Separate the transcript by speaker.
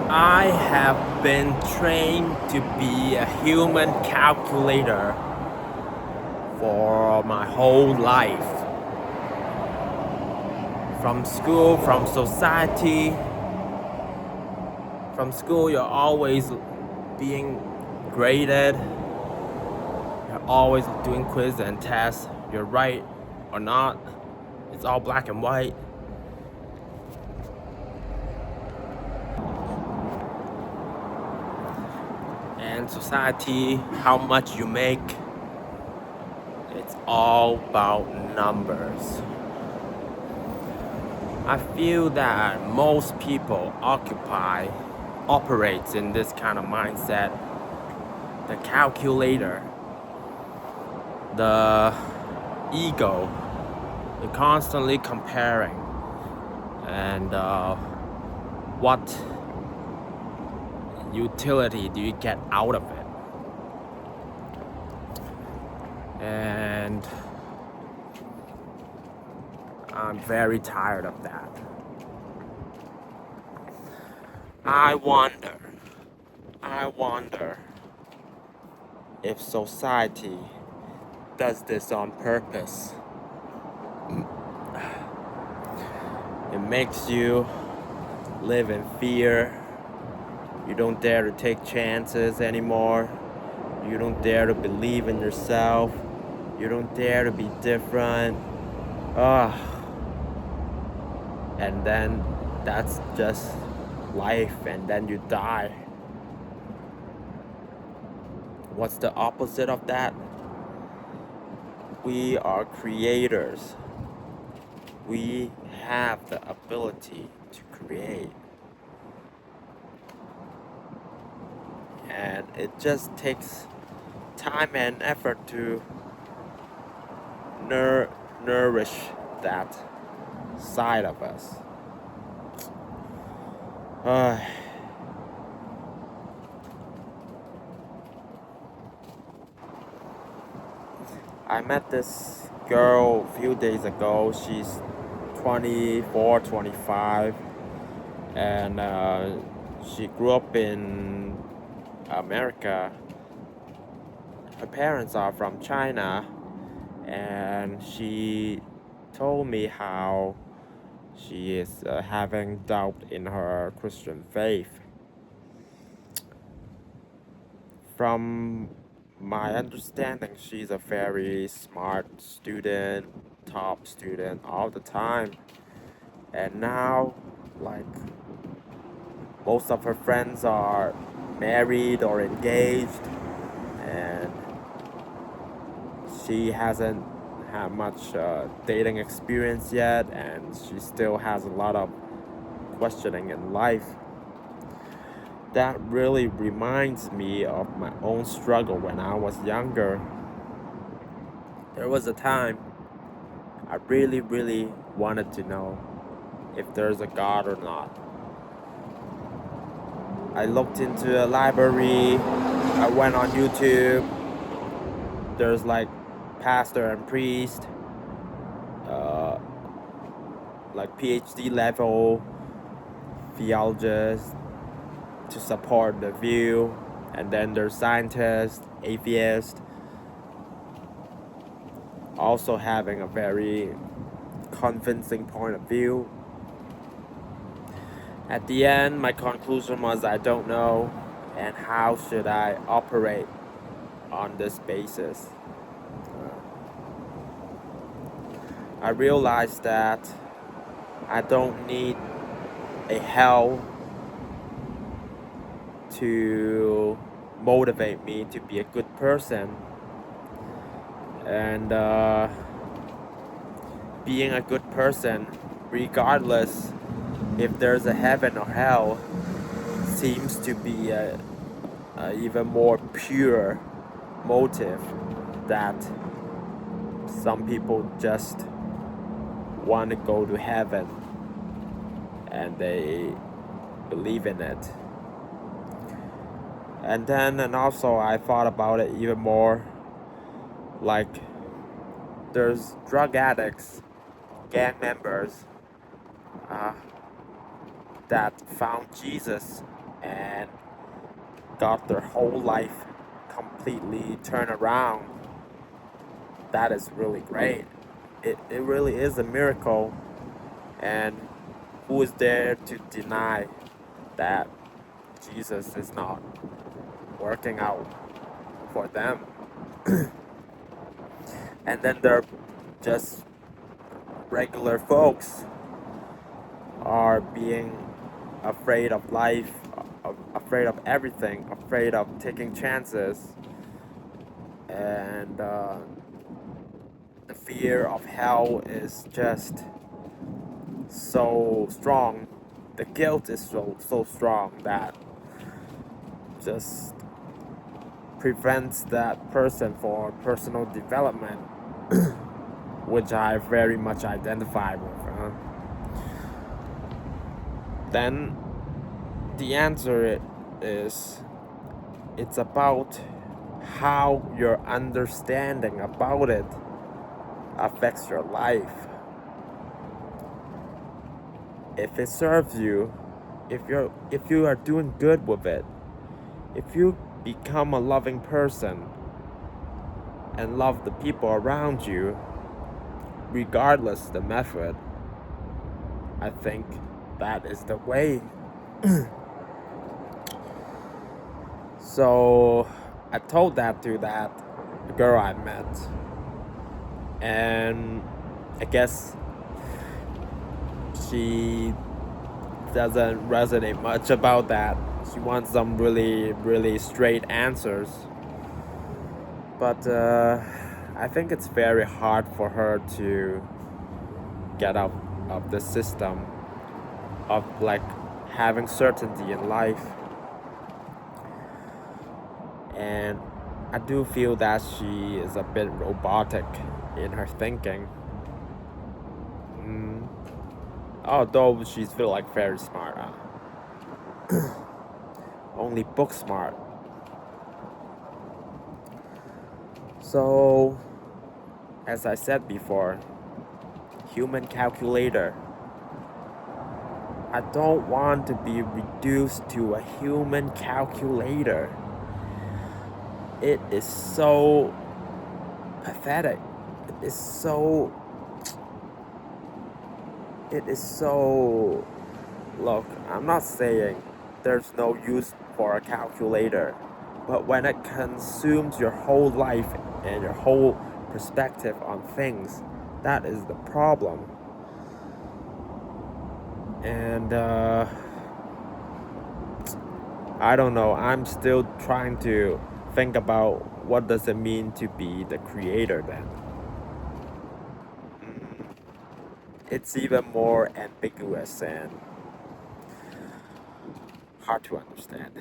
Speaker 1: I have been trained to be a human calculator for my whole life. From school, from society. From school, you're always being graded. You're always doing quiz and tests. You're right or not. It's all black and white. And society, how much you make, it's all about numbers. I feel that most people operates in this kind of mindset. The calculator, the ego, you're constantly comparing, and what utility do you get out of it? And I'm very tired of that. I wonder if society does this on purpose. It makes you live in fear. You don't dare to take chances anymore. You don't dare to believe in yourself. You don't dare to be different. And then that's just life, and then you die. What's the opposite of that? We are creators. We have the ability to create. And it just takes time and effort to nourish that side of us. I met this girl a few days ago. She's 24, 25, and she grew up in America. Her parents are from China, and she told me how she is having doubt in her Christian faith. From my understanding, she's a very smart student, top student all the time. And now, like, most of her friends are married or engaged, and she hasn't had much dating experience yet, and she still has a lot of questioning in life. That really reminds me of my own struggle when I was younger. There was a time I really wanted to know if there's a God or not. I looked into a library, I went on YouTube. There's like pastor and priest, uh, like PhD level theologists to support the view, and then there's scientists, atheists, also having a very convincing point of view. At the end, my conclusion was I don't know, and how should I operate on this basis. I realized that I don't need a hell to motivate me to be a good person, and being a good person, regardless if there's a heaven or hell, seems to be a even more pure motive that some people just want to go to heaven and they believe in it. And also I thought about it even more, like there's drug addicts, gang members that found Jesus and got their whole life completely turned around. That is really great. It really is a miracle, and who is there to deny that Jesus is not working out for them? And then there are just regular folks are being afraid of life, afraid of everything, afraid of taking chances, and the fear of hell is just so strong. The guilt is so strong that just prevents that person for personal development, which I very much identify with. Then the answer is it's about how your understanding about it affects your life. If it serves you, if you are doing good with it, if you become a loving person and love the people around you, regardless the method, I think that is the way. So I told that to that girl I met, and I guess she doesn't resonate much about that. She wants some really straight answers. But I think it's very hard for her to get out of the system of like having certainty in life. And I do feel that she is a bit robotic in her thinking. Although she's feel like very smart. Only book smart. So, as I said before, human calculator. I don't want to be reduced to a human calculator. It is so pathetic. It is so. Look, I'm not saying there's no use for a calculator, but when it consumes your whole life and your whole perspective on things, that is the problem. And I don't know, I'm still trying to think about what does it mean to be the creator then. It's even more ambiguous and hard to understand.